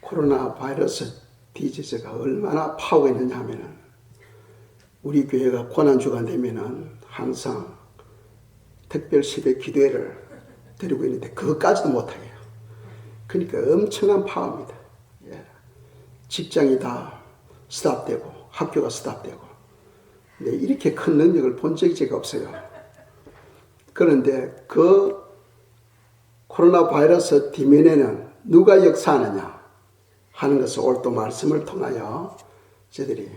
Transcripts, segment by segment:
코로나 바이러스 디지즈가 얼마나 파워가 있느냐 하면은 우리 교회가 고난주가 되면은 항상 특별 새벽 기도회를 드리고 있는데 그것까지도 못하게 해요. 그러니까 엄청난 파워입니다. 예. 직장이 다 스탑되고 학교가 스탑되고 근데 이렇게 큰 능력을 본 적이 제가 없어요. 그런데 그 코로나 바이러스 뒤면에는 누가 역사하느냐 하는 것을 오늘 또 말씀을 통하여 저희들이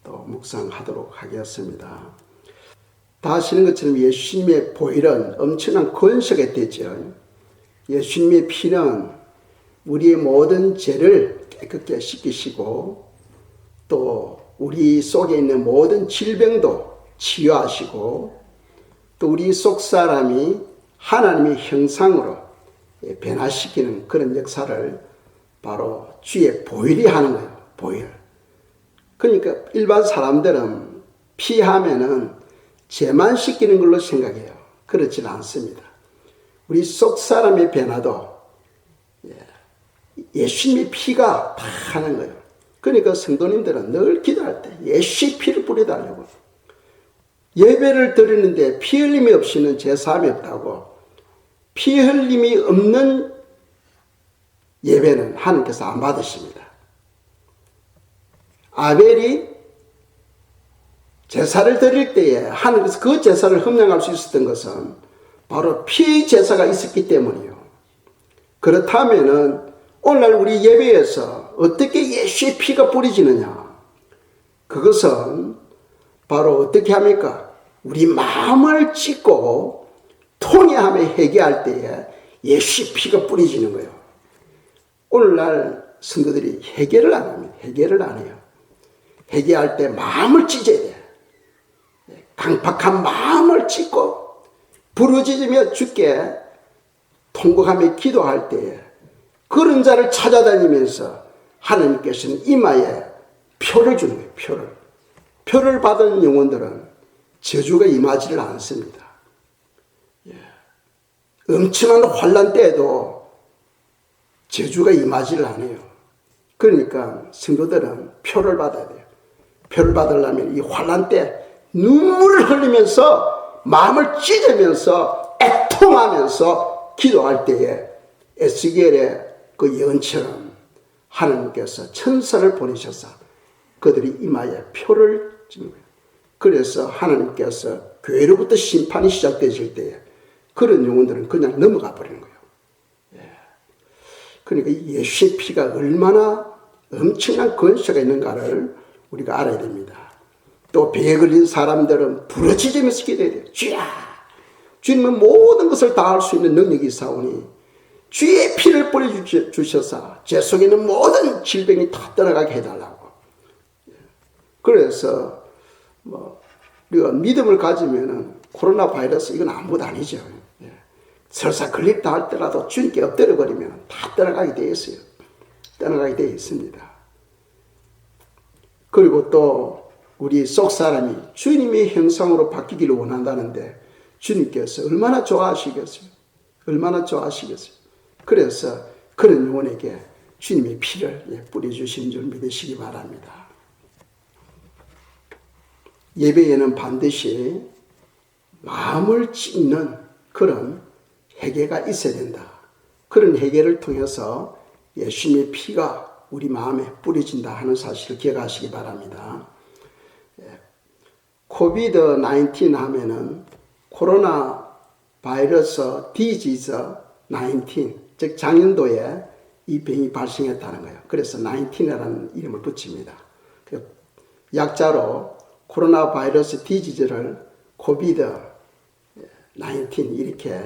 또 묵상하도록 하겠습니다. 다 아시는 것처럼 예수님의 보혈은 엄청난 권세가 되죠. 예수님의 피는 우리의 모든 죄를 깨끗게 씻기시고 또 우리 속에 있는 모든 질병도 치유하시고 또 우리 속 사람이 하나님의 형상으로 변화시키는 그런 역사를 바로 주의 보혈이 하는 거예요. 보혈. 그러니까 일반 사람들은 피하면은 죄만 씻기는 걸로 생각해요. 그렇지는 않습니다. 우리 속 사람의 변화도 예수님의 피가 다 하는 거예요. 그러니까 성도님들은 늘 기도할 때 예수의 피를 뿌려달라고. 예배를 드리는데 피 흘림이 없이는 제사함이 없다고. 피 흘림이 없는 예배는 하나님께서 안 받으십니다. 아벨이 제사를 드릴 때에 하나님께서 그 제사를 흠양할 수 있었던 것은 바로 피 제사가 있었기 때문이에요. 그렇다면은 오늘날 우리 예배에서 어떻게 예수의 피가 뿌려지느냐? 그것은 바로 어떻게 합니까? 우리 마음을 찢고 통회하며 회개할 때에 예수의 피가 뿌려지는 거예요. 오늘날 성도들이 회개를 안 합니다. 회개를 안 해요. 회개할 때 마음을 찢어야 돼. 강팍한 마음을 찢고 부르짖으며 주께 통곡하며 기도할 때에 그런 자를 찾아다니면서 하나님께서는 이마에 표를 주는 거예요. 표를. 표를 받은 영혼들은 저주가 임하지를 않습니다. 예. 엄청난 환난 때에도 저주가 임하지를 않아요. 그러니까 성도들은 표를 받아야 돼요. 표를 받으려면 이 환난 때 눈물을 흘리면서 마음을 찢으면서 애통하면서 기도할 때에 에스겔의 그 예언처럼 하나님께서 천사를 보내셔서 그들이 이마에 표를 찍는 거예요. 그래서 하나님께서 교회로부터 심판이 시작되실 때에 그런 영혼들은 그냥 넘어가 버리는 거예요. 예. 그러니까 예수의 피가 얼마나 엄청난 권세가 있는가를 우리가 알아야 됩니다. 또 배에 걸린 사람들은 부르짖으면서 기도해야 돼요. 주야, 주님은 모든 것을 다 할 수 있는 능력이 있사오니 주의 피를 뿌려주셔서 제 속에 있는 모든 질병이 다 떠나가게 해달라고. 그래서 우리가 믿음을 가지면은 코로나 바이러스 이건 아무것도 아니죠. 설사 걸렸다 할때라도 주님께 엎드려 버리면 다 떠나가게 되어 있어요. 떠나가게 되어 있습니다. 그리고 또 우리 속 사람이 주님의 형상으로 바뀌기를 원한다는데 주님께서 얼마나 좋아하시겠어요? 얼마나 좋아하시겠어요? 그래서 그런 영혼에게 주님의 피를 뿌려주신 줄 믿으시기 바랍니다. 예배에는 반드시 마음을 찢는 그런 회개가 있어야 된다. 그런 회개를 통해서 예수님의 피가 우리 마음에 뿌려진다 하는 사실을 기억하시기 바랍니다. 코비드-19 하면은 코로나 바이러스 디지즈 19, 즉 작년도에 이 병이 발생했다는 거예요. 그래서 19이라는 이름을 붙입니다. 약자로 코로나 바이러스 디지즈를 코비드-19 이렇게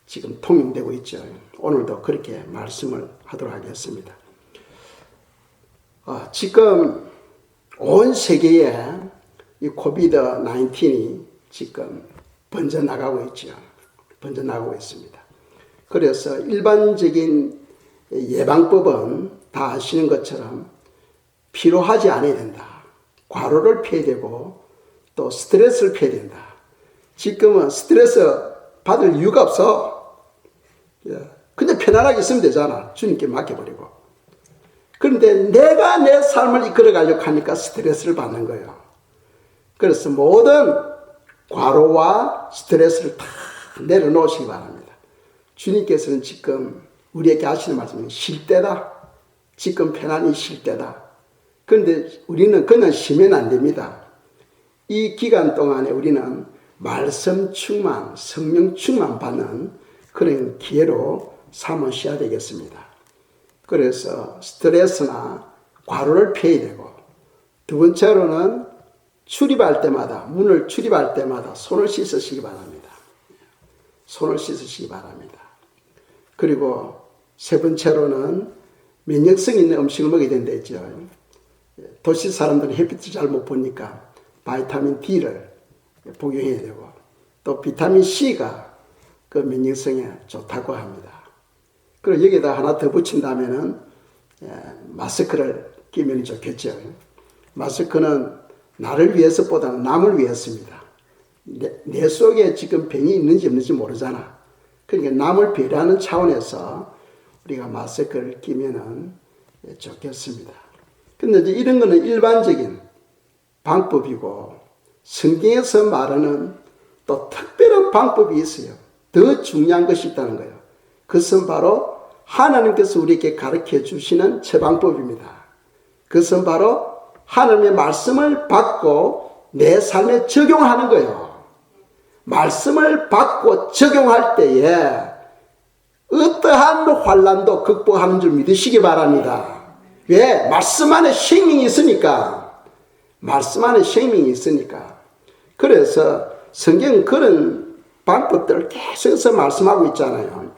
지금 통용되고 있죠. 오늘도 그렇게 말씀을 하도록 하겠습니다. 지금 온 세계에 이 코비드-19이 지금 번져나가고 있죠. 번져나가고 있습니다. 그래서 일반적인 예방법은 다 아시는 것처럼 피로하지 않아야 된다. 과로를 피해야 되고 또 스트레스를 피해야 된다. 지금은 스트레스 받을 이유가 없어. 그냥 편안하게 있으면 되잖아. 주님께 맡겨버리고. 그런데 내가 내 삶을 이끌어 가려고 하니까 스트레스를 받는 거예요. 그래서 모든 과로와 스트레스를 다 내려놓으시기 바랍니다. 주님께서는 지금 우리에게 하시는 말씀은 쉴 때다. 지금 편안히 쉴 때다. 그런데 우리는 그냥 쉬면 안 됩니다. 이 기간 동안에 우리는 말씀 충만, 성령 충만 받는 그런 기회로 삼으셔야 되겠습니다. 그래서 스트레스나 과로를 피해야 되고, 두 번째로는 출입할 때마다, 문을 출입할 때마다 손을 씻으시기 바랍니다. 손을 씻으시기 바랍니다. 그리고 세 번째로는 면역성 있는 음식을 먹어야 된다 했죠. 도시 사람들은 햇빛을 잘 못 보니까 바이타민 D를 복용해야 되고, 또 비타민 C가 그 면역성에 좋다고 합니다. 그리고 여기다 하나 더 붙인다면은 마스크를 끼면 좋겠죠. 마스크는 나를 위해서보다는 남을 위해서입니다. 내 속에 지금 병이 있는지 없는지 모르잖아. 그러니까 남을 배려하는 차원에서 우리가 마스크를 끼면은 좋겠습니다. 근데 이제 이런 거는 일반적인 방법이고, 성경에서 말하는 또 특별한 방법이 있어요. 더 중요한 것이 있다는 거예요. 그것은 바로 하나님께서 우리에게 가르쳐 주시는 처방법입니다. 그것은 바로 하나님의 말씀을 받고 내 삶에 적용하는 거예요. 말씀을 받고 적용할 때에 어떠한 환난도 극복하는 줄 믿으시기 바랍니다. 왜? 말씀 안에 생명이 있으니까. 말씀 안에 생명이 있으니까. 그래서 성경은 그런 방법들을 계속해서 말씀하고 있잖아요.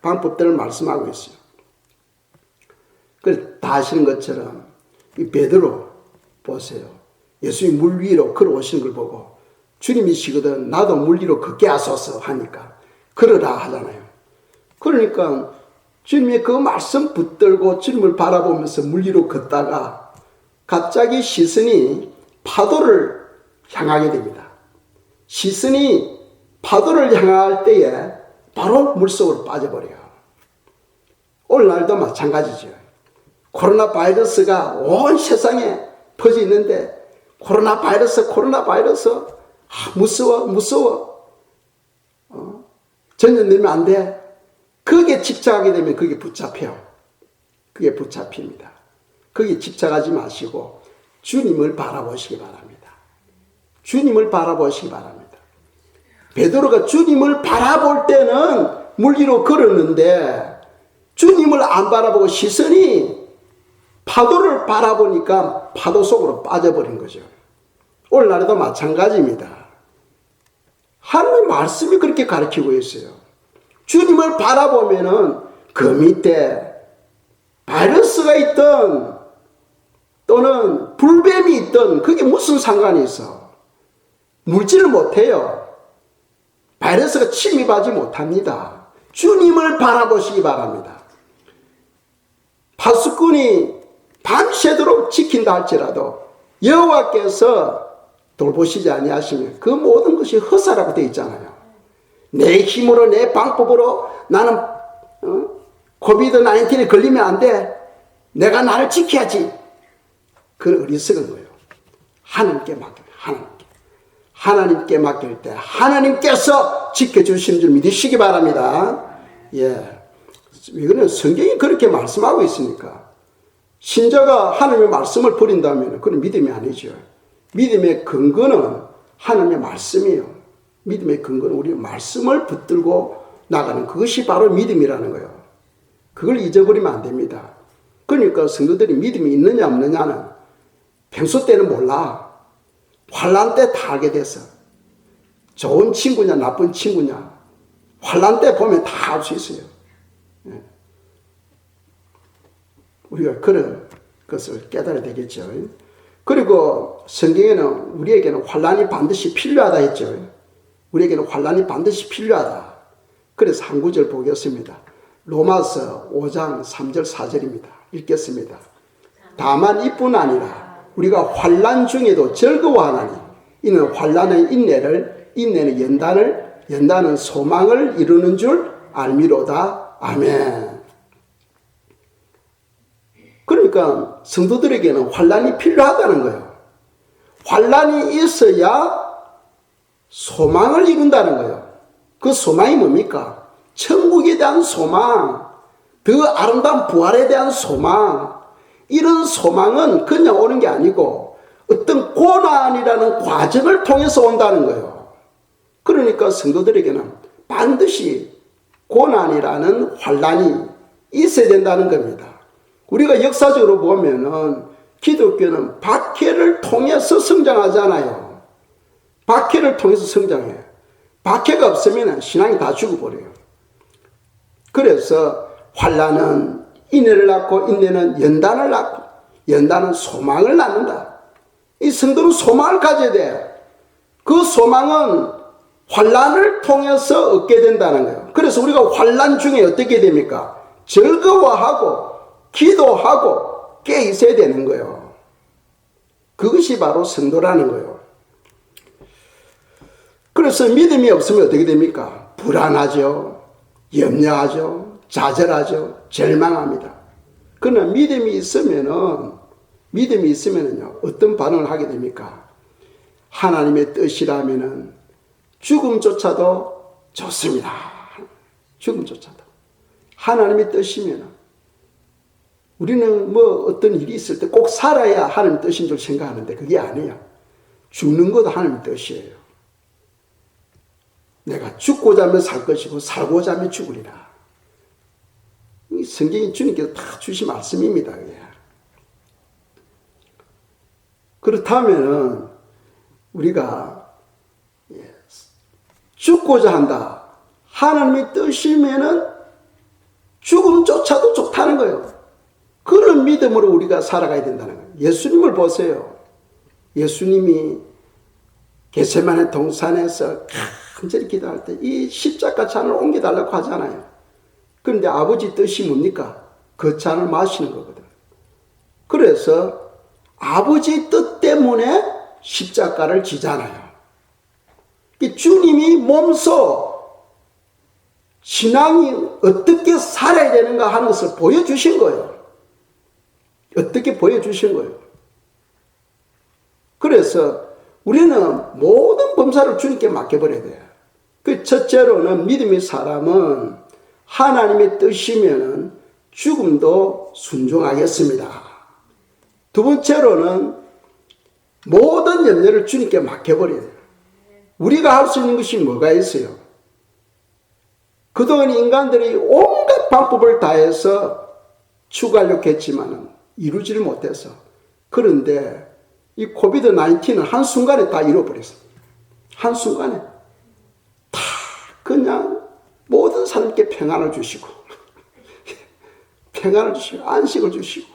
방법들을 말씀하고 있어요. 그래서 다 아시는 것처럼 이 베드로 보세요. 예수님 물 위로 걸어오시는 걸 보고 주님이시거든 나도 물 위로 걷게 하소서 하니까 걸어라 하잖아요. 그러니까 주님의 그 말씀 붙들고 주님을 바라보면서 물 위로 걷다가 갑자기 시선이 파도를 향하게 됩니다. 시선이 파도를 향할 때에 바로 물속으로 빠져버려요. 오늘날도 마찬가지죠. 코로나 바이러스가 온 세상에 퍼져 있는데 코로나 바이러스 무서워 전염되면 안 돼. 그게 집착하게 되면 그게 붙잡혀요. 그게 붙잡힙니다. 거기에 집착하지 마시고 주님을 바라보시기 바랍니다. 주님을 바라보시기 바랍니다. 베드로가 주님을 바라볼 때는 물 위로 걸었는데 주님을 안 바라보고 시선이 파도를 바라보니까 파도 속으로 빠져버린 거죠. 오늘날에도 마찬가지입니다. 하나님의 말씀이 그렇게 가르치고 있어요. 주님을 바라보면은 그 밑에 바이러스가 있던 또는 불뱀이 있던 그게 무슨 상관이 있어? 물지를 못해요. 바이러스가 침입하지 못합니다. 주님을 바라보시기 바랍니다. 파수꾼이 밤새도록 지킨다 할지라도 여호와께서 돌보시지 아니하시면 그 모든 것이 허사라고 되어 있잖아요. 내 힘으로 내 방법으로 나는 코비드-19에 걸리면 안 돼. 내가 나를 지켜야지. 그건 어리석은 거예요. 하나님께 맡겨요. 하나님께 맡길 때 하나님께서 지켜주시는 줄 믿으시기 바랍니다. 예, 이거는 성경이 그렇게 말씀하고 있으니까 신자가 하나님의 말씀을 버린다면 그건 믿음이 아니죠. 믿음의 근거는 하나님의 말씀이에요. 믿음의 근거는 우리 말씀을 붙들고 나가는 그것이 바로 믿음이라는 거예요. 그걸 잊어버리면 안 됩니다. 그러니까 성도들이 믿음이 있느냐 없느냐는 평소 때는 몰라. 환난 때 다 알게 됐어. 좋은 친구냐 나쁜 친구냐 환난 때 보면 다 알 수 있어요. 우리가 그런 것을 깨달아야 되겠죠. 그리고 성경에는 우리에게는 환난이 반드시 필요하다 했죠. 우리에게는 환난이 반드시 필요하다. 그래서 한 구절 보겠습니다. 로마서 5장 3절 4절입니다. 읽겠습니다. 다만 이뿐 아니라 우리가 환난 중에도 즐거워하나니 이는 환난의 인내를, 인내는 연단을, 연단은 소망을 이루는 줄 알미로다. 아멘. 그러니까 성도들에게는 환난이 필요하다는 거예요. 환난이 있어야 소망을 이룬다는 거예요. 그 소망이 뭡니까? 천국에 대한 소망, 더 아름다운 부활에 대한 소망. 이런 소망은 그냥 오는 게 아니고 어떤 고난이라는 과정을 통해서 온다는 거예요. 그러니까 성도들에게는 반드시 고난이라는 환난이 있어야 된다는 겁니다. 우리가 역사적으로 보면은 기독교는 박해를 통해서 성장하잖아요. 박해를 통해서 성장해요. 박해가 없으면 신앙이 다 죽어버려요. 그래서 환난은 인내를 낳고 인내는 연단을 낳고 연단은 소망을 낳는다. 이 성도는 소망을 가져야 돼요. 그 소망은 환난을 통해서 얻게 된다는 거예요. 그래서 우리가 환난 중에 어떻게 됩니까? 즐거워하고 기도하고 깨 있어야 되는 거예요. 그것이 바로 성도라는 거예요. 그래서 믿음이 없으면 어떻게 됩니까? 불안하죠. 염려하죠. 좌절하죠. 절망합니다. 그러나 믿음이 있으면요, 어떤 반응을 하게 됩니까? 하나님의 뜻이라면은 죽음조차도 좋습니다. 죽음조차도. 하나님의 뜻이면 우리는 뭐 어떤 일이 있을 때 꼭 살아야 하나님의 뜻인 줄 생각하는데 그게 아니에요. 죽는 것도 하나님의 뜻이에요. 내가 죽고자 하면 살 것이고 살고자 하면 죽으리라. 이 성경이 주님께서 다 주신 말씀입니다. 그렇다면 우리가 죽고자 한다. 하나님의 뜻이면은 죽음조차도 좋다는 거예요. 그런 믿음으로 우리가 살아가야 된다는 거예요. 예수님을 보세요. 예수님이 겟세마네 동산에서 간절히 기도할 때 이 십자가 잔을 옮겨달라고 하잖아요. 그런데 아버지 뜻이 뭡니까? 그 잔을 마시는 거거든. 그래서 아버지 뜻 때문에 십자가를 지잖아요. 주님이 몸소 신앙이 어떻게 살아야 되는가 하는 것을 보여주신 거예요. 어떻게 보여주신 거예요. 그래서 우리는 모든 범사를 주님께 맡겨버려야 돼요. 그 첫째로는 믿음의 사람은 하나님의 뜻이면 죽음도 순종하겠습니다. 두 번째로는 모든 염려를 주님께 맡겨버려야 돼요. 우리가 할 수 있는 것이 뭐가 있어요? 그동안 인간들이 온갖 방법을 다해서 추구하려고 했지만 이루지를 못해서. 그런데 이 코비드-19는 한순간에 다 이뤄버렸어요. 한순간에. 다 그냥 모든 사람께 평안을 주시고 평안을 주시고 안식을 주시고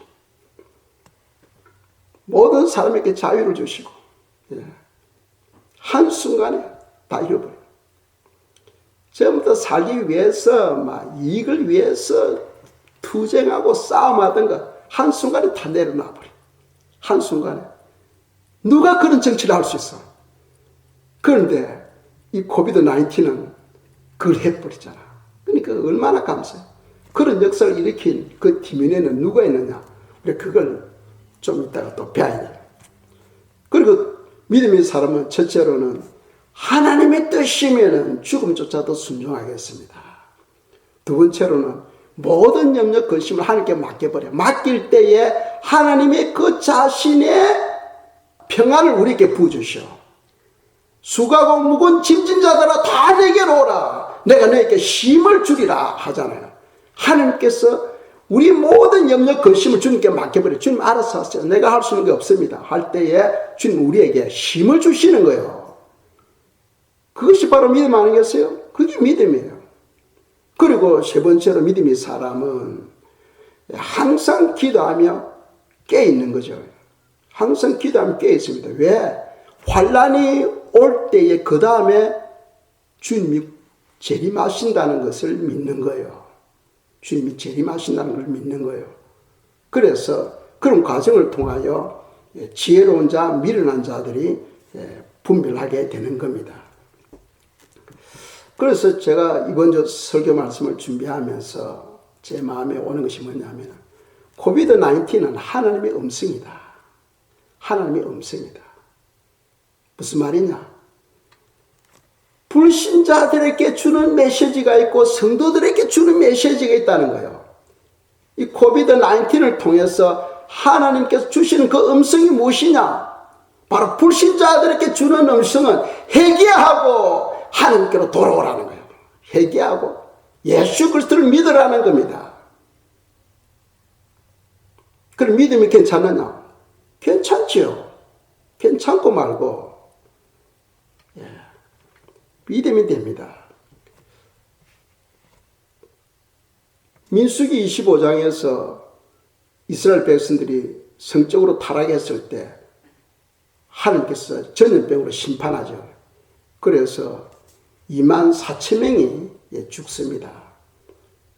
모든 사람에게 자유를 주시고 한순간에 다 잃어버려요. 전부터 살기 위해서 막 이익을 위해서 투쟁하고 싸움하던 거 한순간에 다 내려놔버려. 한순간에. 누가 그런 정치를 할 수 있어? 그런데 이 코비드-19는 그걸 해버리잖아. 그러니까 얼마나 감사해. 그런 역사를 일으킨 그 뒤면에는 누가 있느냐? 우리 그걸 좀 이따가 또 배워야 돼요. 그리고 믿음의 사람은 첫째로는 하나님의 뜻이면 죽음조차도 순종하겠습니다. 두 번째로는 모든 염려 근심을 하나님께 맡겨버려. 맡길 때에 하나님의 그 자신의 평안을 우리에게 부어주시오. 수고하고 무거운 짐진 자들아 다 내게로 오라. 내가 너에게 힘을 주리라 하잖아요. 하나님께서 우리 모든 염려 근심을 주님께 맡겨버려. 주님 알아서 하세요. 내가 할 수 있는 게 없습니다. 할 때에 주님 우리에게 힘을 주시는 거예요. 그것이 바로 믿음 아니겠어요? 그게 믿음이에요. 그리고 세 번째로 믿음의 사람은 항상 기도하며 깨 있는 거죠. 항상 기도하며 깨 있습니다. 왜? 환난이 올 때에 그 다음에 주님이 재림하신다는 것을 믿는 거예요. 주님이 재림하신다는 걸 믿는 거예요. 그래서 그런 과정을 통하여 지혜로운 자, 미련한 자들이 분별하게 되는 겁니다. 그래서 제가 이번 설교 말씀을 준비하면서 제 마음에 오는 것이 뭐냐면 코비드 19은 하나님의 음성이다. 하나님의 음성이다. 무슨 말이냐? 불신자들에게 주는 메시지가 있고 성도들에게 주는 메시지가 있다는 거예요. 이 코비드 19을 통해서 하나님께서 주시는 그 음성이 무엇이냐? 바로 불신자들에게 주는 음성은 회개하고 하나님께로 돌아오라는 거예요. 회개하고 예수 그리스도를 믿으라는 겁니다. 그럼 믿음이 괜찮느냐? 괜찮지요. 괜찮고 말고 믿음이 됩니다. 민수기 25장에서 이스라엘 백성들이 성적으로 타락했을 때 하나님께서 전염병으로 심판하죠. 그래서 24,000명이 죽습니다.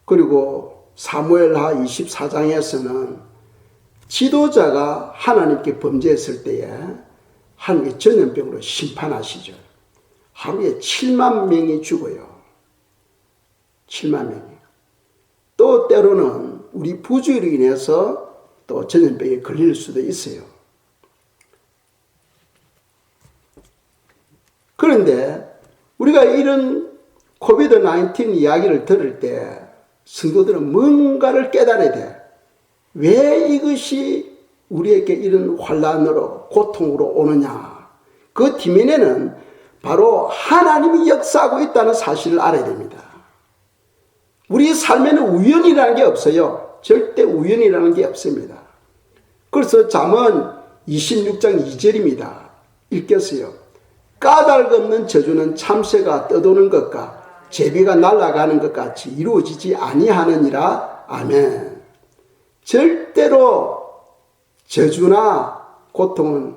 그리고 사무엘하 24장에서는 지도자가 하나님께 범죄했을 때에 하나님께 전염병으로 심판하시죠. 하루에 7만 명이 죽어요. 7만 명이. 또 때로는 우리 부주의로 인해서 또 전염병에 걸릴 수도 있어요. 그런데 우리가 이런 코비드 19 이야기를 들을 때 성도들은 뭔가를 깨달아야 돼. 왜 이것이 우리에게 이런 환난으로 고통으로 오느냐. 그 뒤면에는 바로 하나님이 역사하고 있다는 사실을 알아야 됩니다. 우리 삶에는 우연이라는 게 없어요. 절대 우연이라는 게 없습니다. 그래서 잠언 26장 2절입니다. 읽겠어요. 까닭 없는 저주는 참새가 떠도는 것과 제비가 날아가는 것 같이 이루어지지 아니하느니라. 아멘. 절대로 저주나 고통은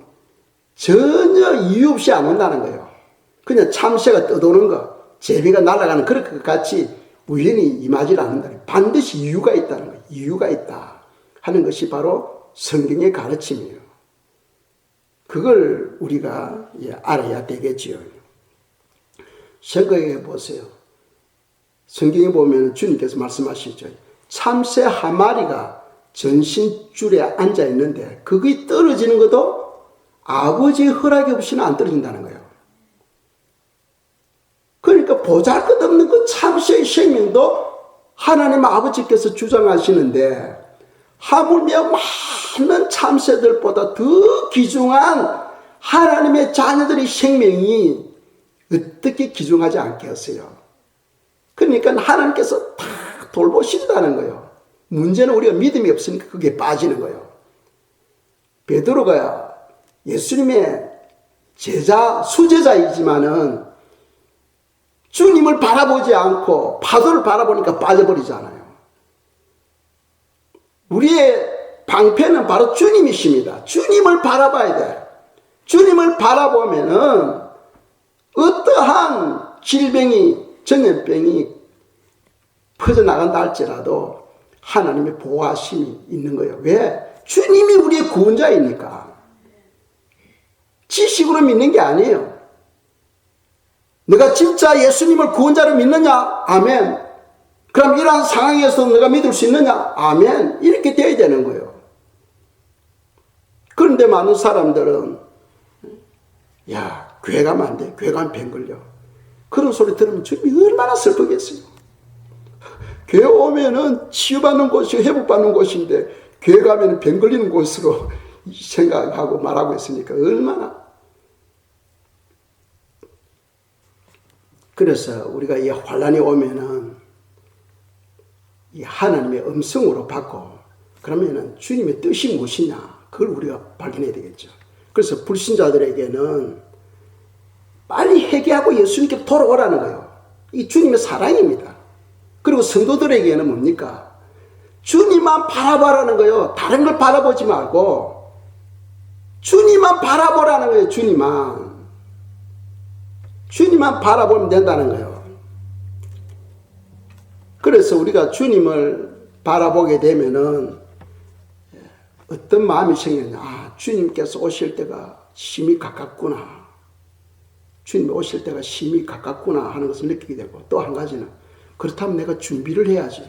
전혀 이유 없이 안 온다는 거예요. 그냥 참새가 떠도는 것, 제비가 날아가는 그런 것 같이 우연히 임하지 않는다. 반드시 이유가 있다는 거예요. 이유가 있다 하는 것이 바로 성경의 가르침이에요. 그걸 우리가 알아야 되겠지요. 생각해 보세요. 성경에 보면 주님께서 말씀하시죠. 참새 한 마리가 전신줄에 앉아 있는데 그게 떨어지는 것도 아버지의 허락이 없이는 안 떨어진다는 거예요. 그러니까 보잘것없는 그 참새의 생명도 하나님 아버지께서 주장하시는데 하물며 많은 참새들보다 더 귀중한 하나님의 자녀들의 생명이 어떻게 귀중하지 않겠어요? 그러니까 하나님께서 다 돌보신다는 거예요. 문제는 우리가 믿음이 없으니까 그게 빠지는 거예요. 베드로가 예수님의 수제자이지만은 주님을 바라보지 않고 파도를 바라보니까 빠져버리잖아요. 우리의 방패는 바로 주님이십니다. 주님을 바라봐야 돼. 주님을 바라보면은 어떠한 질병이, 전염병이 퍼져나간다 할지라도 하나님의 보호하심이 있는 거예요. 왜? 주님이 우리의 구원자이니까. 지식으로 믿는 게 아니에요. 내가 진짜 예수님을 구원자로 믿느냐? 아멘. 그럼 이러한 상황에서 내가 믿을 수 있느냐? 아멘. 이렇게 되어야 되는 거예요. 그런데 많은 사람들은 야, 교회 가면 안 돼. 교회 가면 병 걸려. 그런 소리 들으면 주님이 얼마나 슬프겠어요. 교회 오면은 치유받는 곳이 회복받는 곳인데 교회 가면 병 걸리는 곳으로 생각하고 말하고 있으니까 얼마나. 그래서 우리가 이 환난이 오면은 이 하나님의 음성으로 받고 그러면은 주님의 뜻이 무엇이냐 그걸 우리가 발견해야 되겠죠. 그래서 불신자들에게는 빨리 회개하고 예수님께 돌아오라는 거예요. 이 주님의 사랑입니다. 그리고 성도들에게는 뭡니까? 주님만 바라보라는 거예요. 다른 걸 바라보지 말고 주님만 바라보라는 거예요. 주님만 바라보면 된다는 거예요. 그래서 우리가 주님을 바라보게 되면은 어떤 마음이 생기느냐. 아, 주님께서 오실 때가 심히 가깝구나. 주님 오실 때가 심히 가깝구나 하는 것을 느끼게 되고 또 한 가지는 그렇다면 내가 준비를 해야지.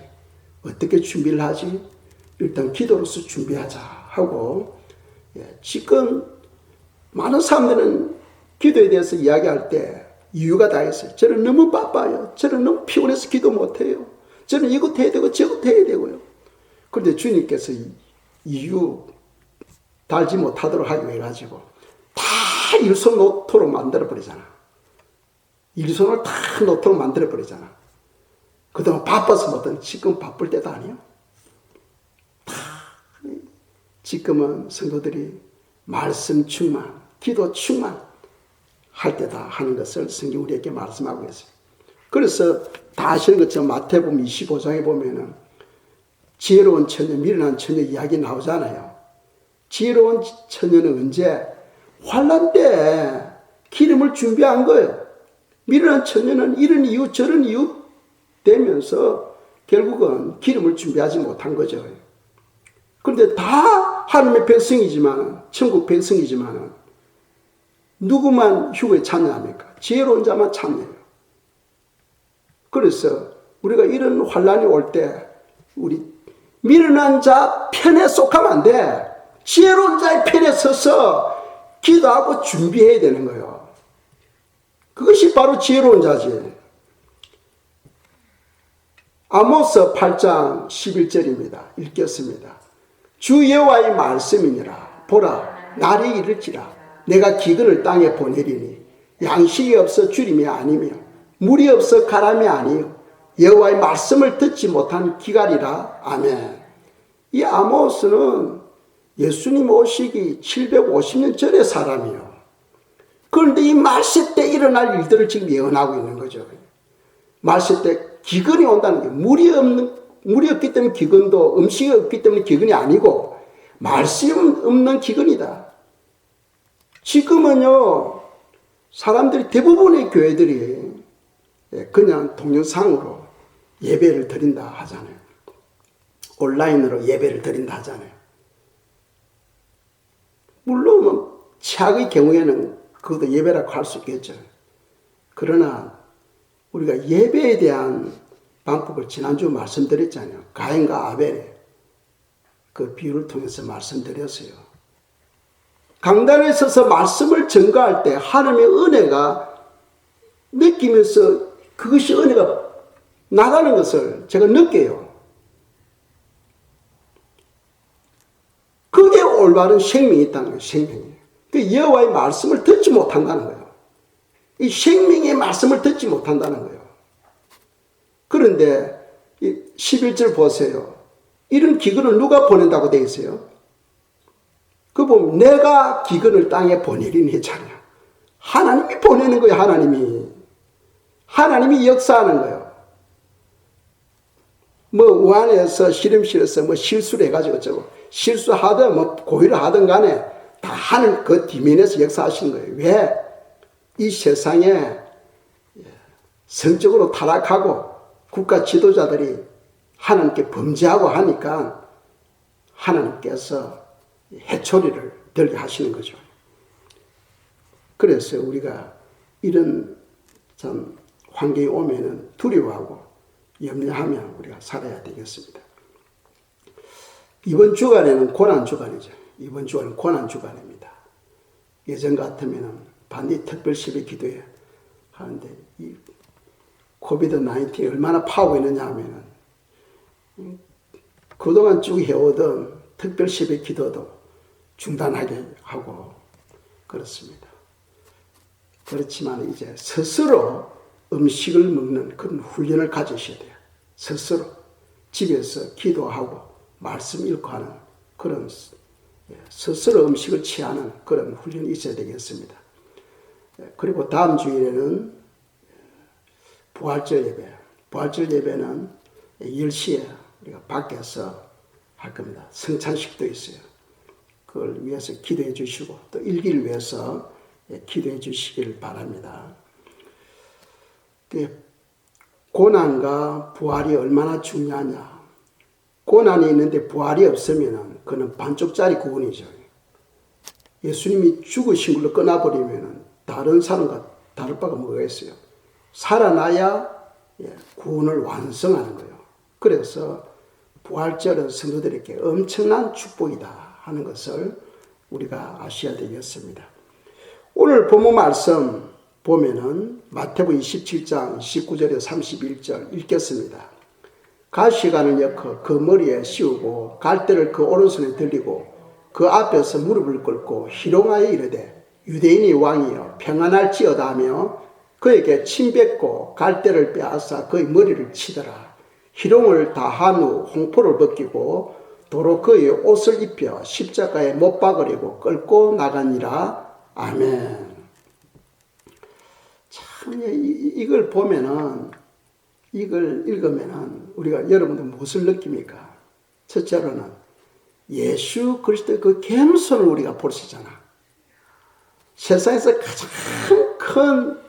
어떻게 준비를 하지? 일단 기도로서 준비하자 하고, 지금 많은 사람들은 기도에 대해서 이야기할 때 이유가 다 있어요. 저는 너무 바빠요. 저는 너무 피곤해서 기도 못해요. 저는 이것 해야 되고 저것 해야 되고요. 그런데 주님께서 이유 달지 못하도록 하기 위해 가지고 다 일손노토로 만들어버리잖아. 일손을 다 노토로 만들어버리잖아. 그동안 바빠서 못한 지금 바쁠 때도 아니에요. 다 지금은 성도들이 말씀 충만, 기도 충만 할 때다 하는 것을 성경 우리에게 말씀하고 있어요. 그래서 다 아시는 것처럼 마태복음 25장에 보면은 지혜로운 처녀, 미련한 처녀 이야기 나오잖아요. 지혜로운 처녀는 언제? 환난 때 기름을 준비한 거예요. 미련한 처녀는 이런 이유 저런 이유 되면서 결국은 기름을 준비하지 못한 거죠. 그런데 다 하나님의 백성이지만, 천국 백성이지만 누구만 휴거에 참여합니까? 지혜로운 자만 참여해요. 그래서 우리가 이런 환난이 올 때 우리 미련한 자 편에 속하면 안 돼. 지혜로운 자의 편에 서서 기도하고 준비해야 되는 거예요. 그것이 바로 지혜로운 자지. 아모스 8장 11절입니다. 읽겠습니다. 주 여호와의 말씀이니라. 보라, 날이 이를지라. 내가 기근을 땅에 보내리니 양식이 없어 주림이 아니며 물이 없어 가람이 아니요 여호와의 말씀을 듣지 못한 기갈이라. 아멘. 이 아모스는 예수님 오시기 750년 전의 사람이요. 그런데 이 말세 때 일어날 일들을 지금 예언하고 있는 거죠. 말세 때 기근이 온다는 게 물이 없기 때문에 기근도, 음식이 없기 때문에 기근이 아니고 말씀 없는 기근이다. 지금은요, 사람들이 대부분의 교회들이 그냥 동영상으로 예배를 드린다 하잖아요. 온라인으로 예배를 드린다 하잖아요. 물론 최악의 경우에는 그것도 예배라고 할 수 있겠죠. 그러나 우리가 예배에 대한 방법을 지난주 말씀드렸잖아요. 가인과 아벨의 그 비유를 통해서 말씀드렸어요. 강단에 서서 말씀을 전가할 때 하나님의 은혜가 느끼면서 그것이 은혜가 나가는 것을 제가 느껴요. 그게 올바른 생명이 있다는 거예요. 생명이. 그 여호와의 말씀을 듣지 못한다는 거예요. 이 생명의 말씀을 듣지 못한다는 거예요. 그런데 11절 보세요. 이런 기근을 누가 보낸다고 되어 있어요? 그 보면 내가 기근을 땅에 보내리니 했잖아요. 하나님이 보내는 거예요. 하나님이 역사하는 거예요. 뭐 우한에서 실험실에서 뭐 실수를 해가지고 저거 실수하든 뭐 고의를 하든 간에 다 하는 그 뒤면에서 역사하시는 거예요. 왜? 이 세상에 성적으로 타락하고 국가 지도자들이 하나님께 범죄하고 하니까 하나님께서 해초리를 들게 하시는 거죠. 그래서 우리가 이런 참 환경이 오면은 두려워하고 염려하며 우리가 살아야 되겠습니다. 이번 주간에는 고난 주간이죠. 이번 주간은 고난 주간입니다. 예전 같으면은 반드시 특별 시비 기도해 하는데 이 코비드-19이 얼마나 파고 있느냐 하면은 그동안 쭉 해오던 특별 시비 기도도 중단하게 하고 그렇습니다. 그렇지만 이제 스스로 음식을 먹는 그런 훈련을 가지셔야 돼요. 스스로 집에서 기도하고 말씀 읽고 하는 그런 스스로 음식을 취하는 그런 훈련이 있어야 되겠습니다. 그리고 다음 주일에는 부활절 예배. 부활절 예배는 10시에 우리가 밖에서 할 겁니다. 성찬식도 있어요. 그걸 위해서 기도해 주시고 또 일기를 위해서 기도해 주시길 바랍니다. 고난과 부활이 얼마나 중요하냐. 고난이 있는데 부활이 없으면 그는 반쪽짜리 구원이죠. 예수님이 죽으신 걸로 끊어버리면 다른 사람과 다를 바가 뭐가 있어요. 살아나야 구원을 완성하는 거예요. 그래서 부활절은 성도들에게 엄청난 축복이다 하는 것을 우리가 아셔야 되겠습니다. 오늘 본문 말씀 보면은 마태복음 27장 19절에서 31절 읽겠습니다. 가시관을 엮어 그 머리에 씌우고 갈대를 그 오른손에 들리고 그 앞에서 무릎을 꿇고 희롱하여 이르되 유대인이 왕이여 평안할지어다 하며 그에게 침 뱉고 갈대를 빼앗아 그의 머리를 치더라. 희롱을 다 한 후 홍포를 벗기고 도로 그의 옷을 입혀 십자가에 못 박으려고 끌고 나가니라. 아멘. 참 이걸 보면은, 이걸 읽으면은 우리가 여러분들 무엇을 느낍니까? 첫째로는 예수 그리스도의 그 겸손을 우리가 볼 수 있잖아. 세상에서 가장 큰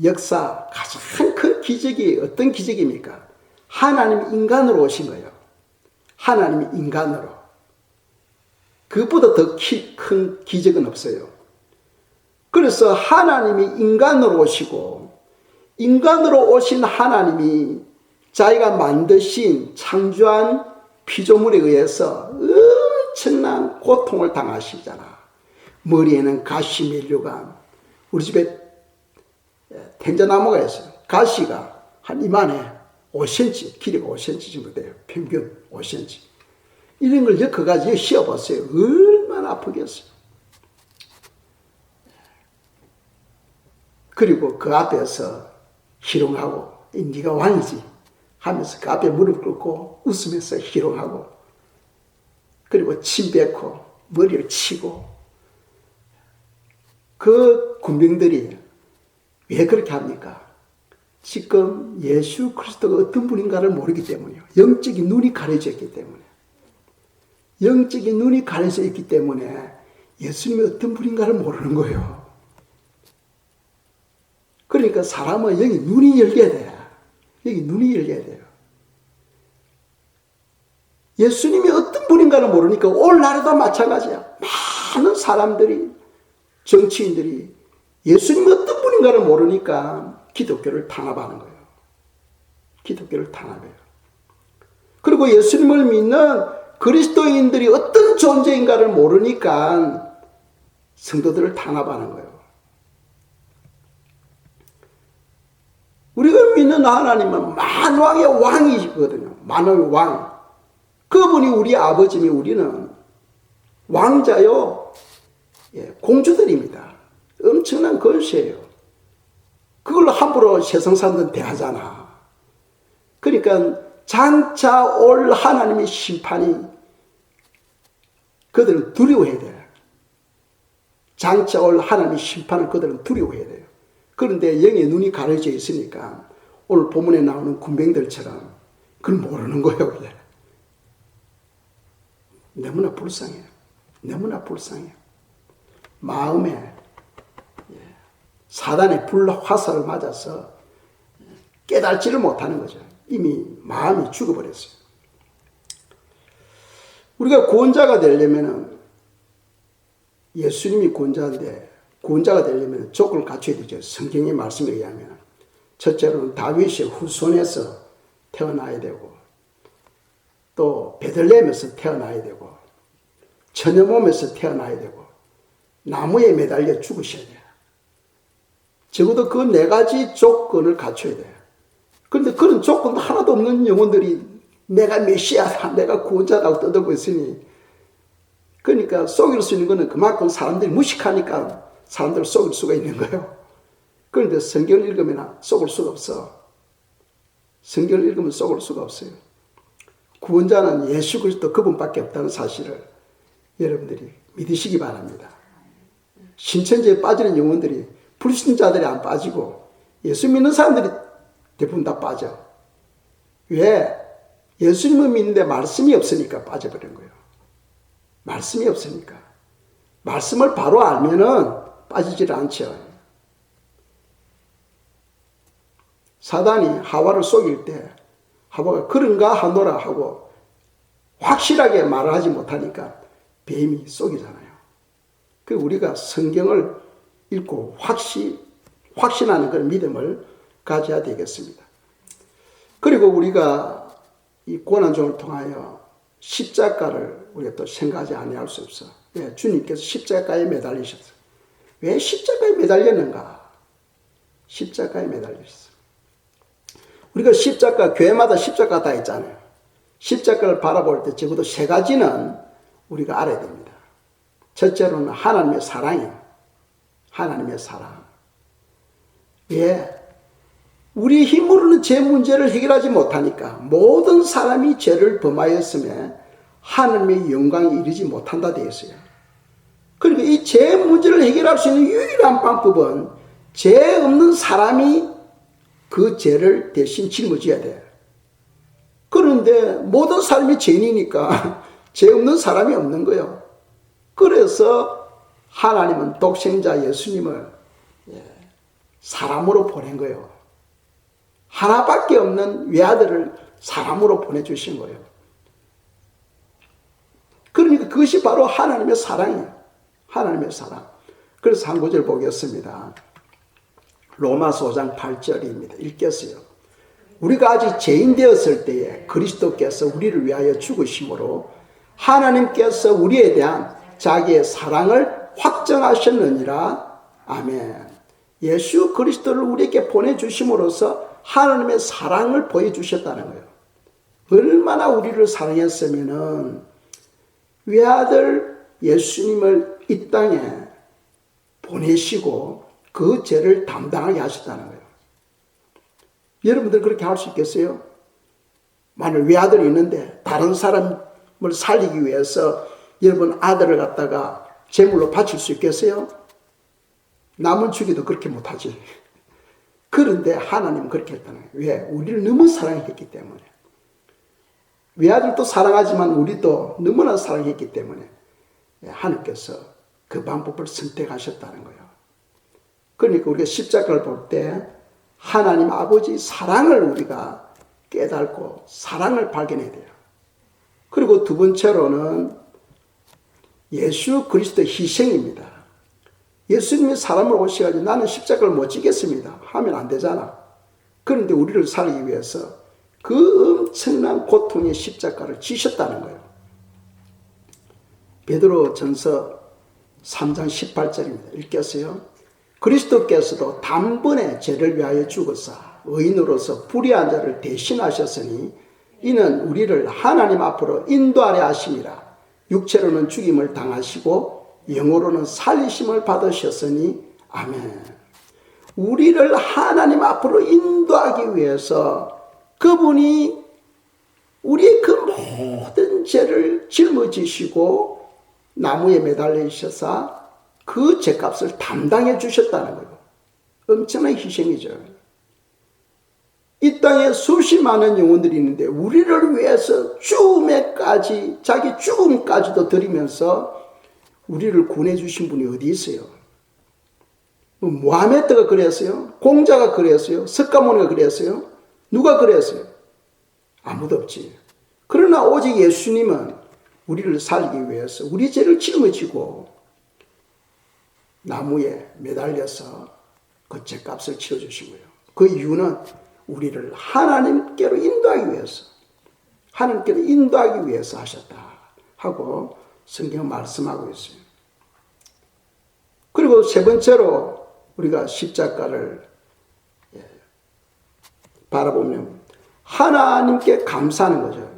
역사, 가장 큰 기적이 어떤 기적입니까? 하나님이 인간으로 오신 거예요. 하나님이 인간으로. 그것보다 더 큰 기적은 없어요. 그래서 하나님이 인간으로 오시고, 인간으로 오신 하나님이 자기가 만드신 창조한 피조물에 의해서 엄청난 고통을 당하시잖아. 머리에는 가시 밀류관. 우리 집에 텐자나무가 있어요. 가시가 한 이만해 5cm, 길이가 5cm 정도 돼요. 평균 5cm. 이런 걸 엮어가지고 씌워봤어요. 얼마나 아프겠어요. 그리고 그 앞에서 희롱하고 네가 왕이지 하면서 그 앞에 무릎 꿇고 웃으면서 희롱하고, 그리고 침 뱉고 머리를 치고. 그 군병들이 왜 그렇게 합니까? 지금 예수 그리스도가 어떤 분인가를 모르기 때문이에요. 영적인 눈이 가려져 있기 때문에. 영적인 눈이 가려져 있기 때문에 예수님이 어떤 분인가를 모르는 거예요. 그러니까 사람은 여기 눈이 열려야 돼요. 여기 눈이 열려야 돼요. 예수님이 어떤 분인가를 모르니까 오늘날에도 마찬가지야. 많은 사람들이, 정치인들이 예수님이 어떤 분인가를 모르니까 기독교를 탄압하는 거예요. 기독교를 탄압해요. 그리고 예수님을 믿는 그리스도인들이 어떤 존재인가를 모르니까 성도들을 탄압하는 거예요. 우리가 믿는 하나님은 만왕의 왕이시거든요. 만왕의 왕. 그분이 우리 아버지면 우리는 왕자요, 공주들입니다. 엄청난 권세예요. 그걸로 함부로 세상 사람들은 대하잖아. 그러니까 장차 올 하나님의 심판이 그들은 두려워해야 돼요. 장차 올 하나님의 심판을 그들은 두려워해야 돼요. 그런데 영의 눈이 가려져 있으니까 오늘 본문에 나오는 군병들처럼 그걸 모르는 거예요. 그냥. 너무나 불쌍해요. 너무나 불쌍해요. 마음에 사단의 불 화살을 맞아서 깨달지를 못하는 거죠. 이미 마음이 죽어버렸어요. 우리가 구원자가 되려면, 예수님이 구원자인데 구원자가 되려면 조건을 갖춰야 되죠. 성경의 말씀에 의하면. 첫째로는 다윗의 후손에서 태어나야 되고, 또 베들레헴에서 태어나야 되고, 처녀 몸에서 태어나야 되고, 나무에 매달려 죽으셔야 돼요. 적어도 그 네 가지 조건을 갖춰야 돼요. 그런데 그런 조건도 하나도 없는 영혼들이 내가 메시아다, 내가 구원자라고 떠들고 있으니, 그러니까 속일 수 있는 것은 그만큼 사람들이 무식하니까 사람들을 속일 수가 있는 거예요. 그런데 성경을 읽으면 속을 수가 없어. 성경을 읽으면 속을 수가 없어요. 구원자는 예수 그리스도 그분밖에 없다는 사실을 여러분들이 믿으시기 바랍니다. 신천지에 빠지는 영혼들이 불신자들이 안 빠지고 예수 믿는 사람들이 대부분 다 빠져. 왜? 예수님을 믿는데 말씀이 없으니까 빠져버린 거예요. 말씀이 없으니까. 말씀을 바로 알면은 빠지질 않죠. 사단이 하와를 속일 때 하와가 그런가 하노라 하고 확실하게 말을 하지 못하니까 뱀이 속이잖아요. 그 우리가 성경을 읽고 확신하는 그런 믿음을 가져야 되겠습니다. 그리고 우리가 이 고난중을 통하여 십자가를 우리가 또 생각하지 아니할 수 없어. 예, 주님께서 십자가에 매달리셨어. 왜 십자가에 매달렸는가? 십자가에 매달렸어. 우리가 십자가, 교회마다 십자가 다 있잖아요. 십자가를 바라볼 때 적어도 세 가지는 우리가 알아야 됩니다. 첫째로는 하나님의 사랑이에요. 하나님의 사랑. 왜? 우리 힘으로는 죄 문제를 해결하지 못하니까 모든 사람이 죄를 범하였음에 하나님의 영광에 이르지 못한다 되어 있어요. 그러니까 이 죄 문제를 해결할 수 있는 유일한 방법은 죄 없는 사람이 그 죄를 대신 짊어져야 돼요. 그런데 모든 사람이 죄인이니까 죄 없는 사람이 없는 거예요. 그래서 하나님은 독생자 예수님을 사람으로 보낸 거예요. 하나밖에 없는 외아들을 사람으로 보내주신 거예요. 그러니까 그것이 바로 하나님의 사랑이에요. 하나님의 사랑. 그래서 한 구절 보겠습니다. 로마서 5장 8절입니다. 읽겠어요. 우리가 아직 죄인 되었을 때에 그리스도께서 우리를 위하여 죽으심으로 하나님께서 우리에 대한 자기의 사랑을 확정하셨느니라. 아멘. 예수 그리스도를 우리에게 보내주심으로써 하나님의 사랑을 보여주셨다는 거예요. 얼마나 우리를 사랑했으면은 외아들 예수님을 이 땅에 보내시고 그 죄를 담당하게 하셨다는 거예요. 여러분들 그렇게 할 수 있겠어요? 만약 외아들이 있는데 다른 사람을 살리기 위해서 여러분 아들을 갖다가 제물로 바칠 수 있겠어요? 남은 주기도 그렇게 못하지. 그런데 하나님은 그렇게 했다는 거예요. 왜? 우리를 너무 사랑했기 때문에. 외아들도 사랑하지만 우리도 너무나 사랑했기 때문에 하나님께서 그 방법을 선택하셨다는 거예요. 그러니까 우리가 십자가를 볼 때 하나님 아버지 사랑을 우리가 깨닫고 사랑을 발견해야 돼요. 그리고 두 번째로는 예수 그리스도의 희생입니다. 예수님이 사람을 오셔가지고 나는 십자가를 못 지겠습니다 하면 안 되잖아. 그런데 우리를 살리기 위해서 그 엄청난 고통의 십자가를 지셨다는 거예요. 베드로 전서 3장 18절입니다. 읽겠어요? 그리스도께서도 단번에 죄를 위하여 죽으사 의인으로서 불의한 자를 대신하셨으니 이는 우리를 하나님 앞으로 인도하려 하심이라. 육체로는 죽임을 당하시고 영으로는 살리심을 받으셨으니 아멘. 우리를 하나님 앞으로 인도하기 위해서 그분이 우리의 그 모든 죄를 짊어지시고 나무에 매달리셔서 그 죄값을 담당해 주셨다는 거예요. 엄청난 희생이죠. 이 땅에 수십 많은 영혼들이 있는데 우리를 위해서 죽음에까지 자기 죽음까지도 드리면서 우리를 구원해 주신 분이 어디 있어요? 모하메드가 그랬어요? 공자가 그랬어요? 석가모니가 그랬어요? 누가 그랬어요? 아무도 없지. 그러나 오직 예수님은 우리를 살리기 위해서 우리 죄를 짊어지고 나무에 매달려서 그 죄값을 치러주신 거예요. 그 이유는 우리를 하나님께로 인도하기 위해서, 하나님께로 인도하기 위해서 하셨다 하고 성경은 말씀하고 있어요. 그리고 세 번째로 우리가 십자가를 바라보면 하나님께 감사하는 거죠.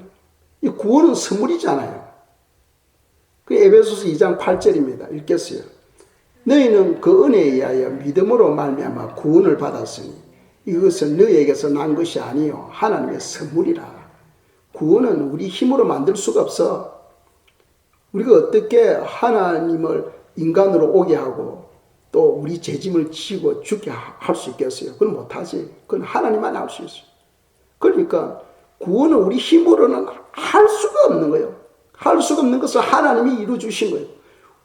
이 구원은 선물이잖아요. 그 에베소서 2장 8절입니다. 읽겠어요. 너희는 그 은혜에 의하여 믿음으로 말미암아 구원을 받았으니 이것은 너희에게서 난 것이 아니요 하나님의 선물이라. 구원은 우리 힘으로 만들 수가 없어. 우리가 어떻게 하나님을 인간으로 오게 하고 또 우리 죄짐을 지고 죽게 할 수 있겠어요? 그건 못하지. 그건 하나님만 할 수 있어요. 그러니까 구원은 우리 힘으로는 할 수가 없는 거예요. 할 수가 없는 것을 하나님이 이루어주신 거예요.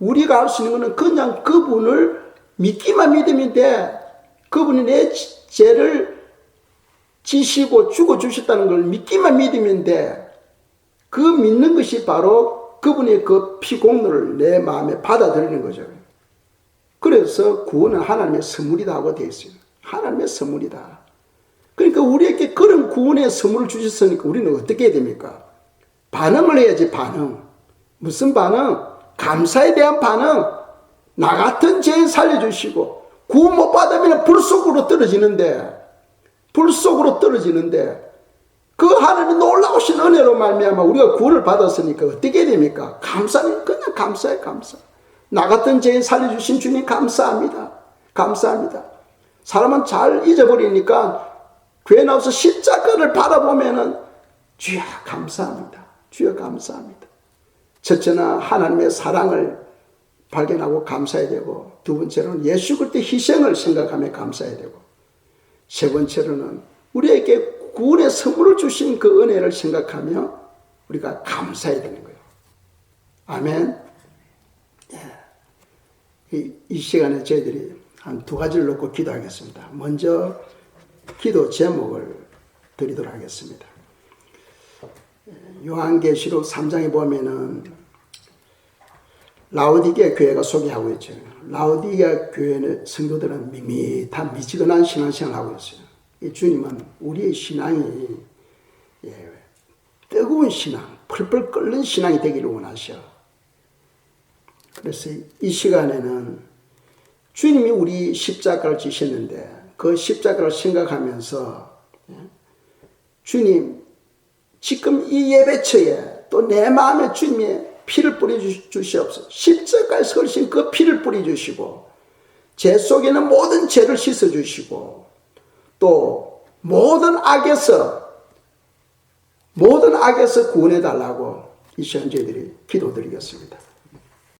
우리가 할 수 있는 것은 그냥 그분을 믿기만 믿으면 돼. 그분이 내 죄를 지시고 죽어주셨다는 걸 믿기만 믿으면 돼. 그 믿는 것이 바로 그분의 그 피공로를 내 마음에 받아들이는 거죠. 그래서 구원은 하나님의 선물이다 하고 되어 있어요. 하나님의 선물이다. 그러니까 우리에게 그런 구원의 선물을 주셨으니까 우리는 어떻게 해야 됩니까? 반응을 해야지, 반응. 무슨 반응? 감사에 대한 반응. 나 같은 죄인 살려주시고 구원 못 받으면 불 속으로 떨어지는데 그 하나님의 놀라우신 은혜로 말미암아 우리가 구원을 받았으니까 어떻게 해야 됩니까? 감사는 그냥 감사해, 감사. 나 같은 죄인 살려주신 주님 감사합니다. 감사합니다. 사람은 잘 잊어버리니까 교회 나와서 십자가를 바라보면은 주여 감사합니다. 주여 감사합니다. 첫째는 하나님의 사랑을 발견하고 감사해야 되고, 두 번째로는 예수 그리스도의 희생을 생각하며 감사해야 되고, 세 번째로는 우리에게 구원의 선물을 주신 그 은혜를 생각하며 우리가 감사해야 되는 거예요. 아멘. 이 시간에 저희들이 한 두 가지를 놓고 기도하겠습니다. 먼저 기도 제목을 드리도록 하겠습니다. 요한계시록 3장에 보면은 라오디게아 교회가 소개하고 있죠. 라오디게아 교회는 성도들은 밋밋한 미지근한 신앙생활을 하고 있어요. 이 주님은 우리의 신앙이 뜨거운 신앙, 펄펄 끓는 신앙이 되기를 원하셔. 그래서 이 시간에는 주님이 우리 십자가를 지셨는데 그 십자가를 생각하면서 주님 지금 이 예배처에 또 내 마음에 주님의 피를 뿌려주시옵소서. 십자가에서 흘리신 그 피를 뿌려주시고 제 속에는 모든 죄를 씻어주시고 또 모든 악에서 구원해달라고 이 시간 저희들이 기도드리겠습니다.